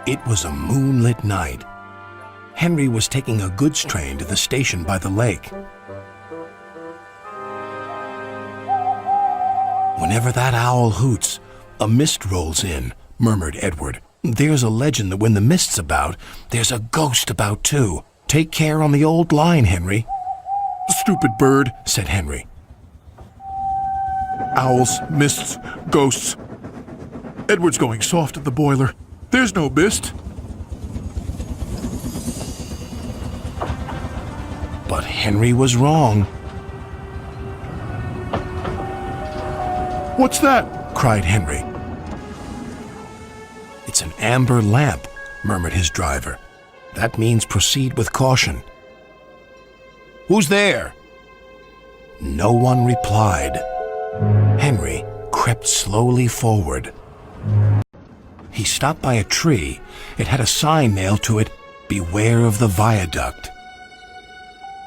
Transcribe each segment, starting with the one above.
It was a moonlit night. Henry was taking a goods train to the station by the lake. "Whenever that owl hoots, a mist rolls in," murmured Edward. "There's a legend that when the mist's about, there's a ghost about too. Take care on the old line, Henry." "Stupid bird," said Henry. "Owls, mists, ghosts. Edward's going soft at the boiler. There's no mist." But Henry was wrong. "What's that?" cried Henry. "It's an amber lamp," murmured his driver. "That means proceed with caution." "Who's there?" No one replied. Henry crept slowly forward. He stopped by a tree. It had a sign nailed to it, "Beware of the viaduct."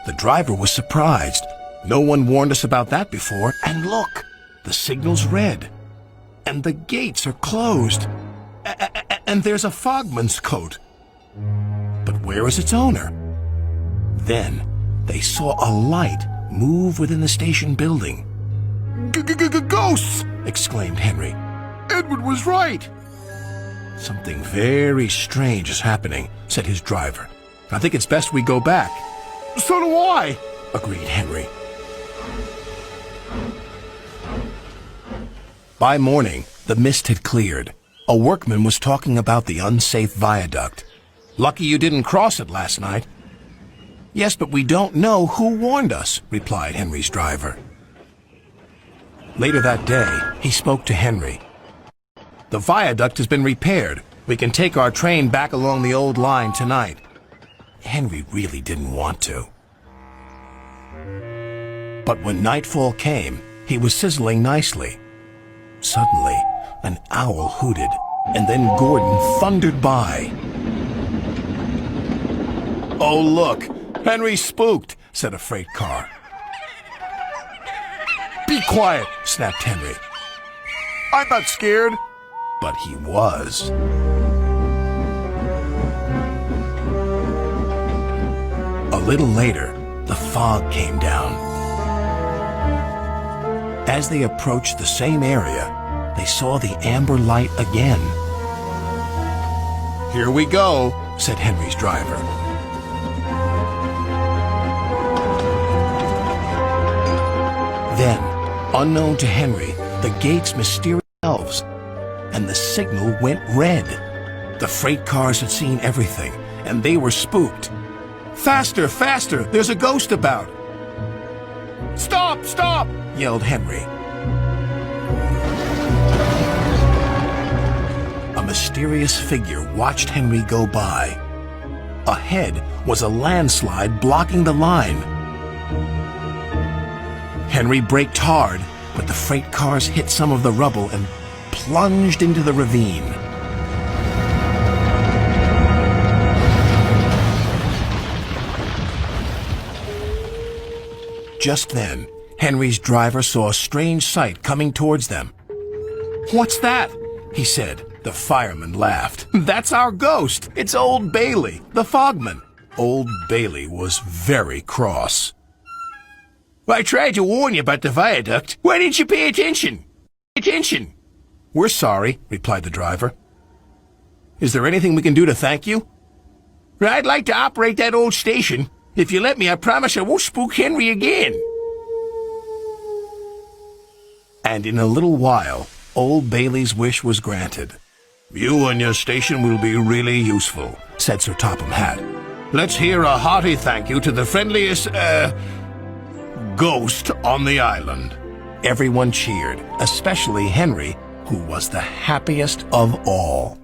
The driver was surprised. No one warned us about that before. And look, the signal's red. And the gates are closed. And there's a fogman's coat. But where is its owner? Then they saw a light move within the station building. "Ghosts!" exclaimed Henry. "Edward was right." "Something very strange is happening," said his driver. "I think it's best we go back." "So do I," agreed Henry. By morning, the mist had cleared. A workman was talking about the unsafe viaduct. "Lucky you didn't cross it last night." "Yes, but we don't know who warned us," replied Henry's driver. Later that day, he spoke to Henry. "The viaduct has been repaired. We can take our train back along the old line tonight." Henry really didn't want to. But when nightfall came, he was sizzling nicely. Suddenly, an owl hooted, and then Gordon thundered by. "Oh, look! Henry's spooked," said a freight car. "Be quiet," snapped Henry. "I'm not scared." But he was. A little later, the fog came down. As they approached the same area, they saw the amber light again. "Here we go," said Henry's driver. Then, unknown to Henry, the gates mysterious themselves, and the signal went red. The freight cars had seen everything, and they were spooked. "Faster, faster! There's a ghost about!" "Stop, stop!" yelled Henry. A mysterious figure watched Henry go by. Ahead was a landslide blocking the line. Henry braked hard, but the freight cars hit some of the rubble and plunged into the ravine. Just then, Henry's driver saw a strange sight coming towards them. "What's that?" he said. The fireman laughed. "That's our ghost. It's Old Bailey, the fogman." Old Bailey was very cross. "I tried to warn you about the viaduct. Why didn't you pay attention? Attention!" "We're sorry," replied the driver. "Is there anything we can do to thank you?" "I'd like to operate that old station. If you let me, I promise I won't spook Henry again." And in a little while, Old Bailey's wish was granted. "You and your station will be really useful," said Sir Topham Hatt. "Let's hear a hearty thank you to the friendliest, ghost on the island." Everyone cheered, especially Henry, who was the happiest of all.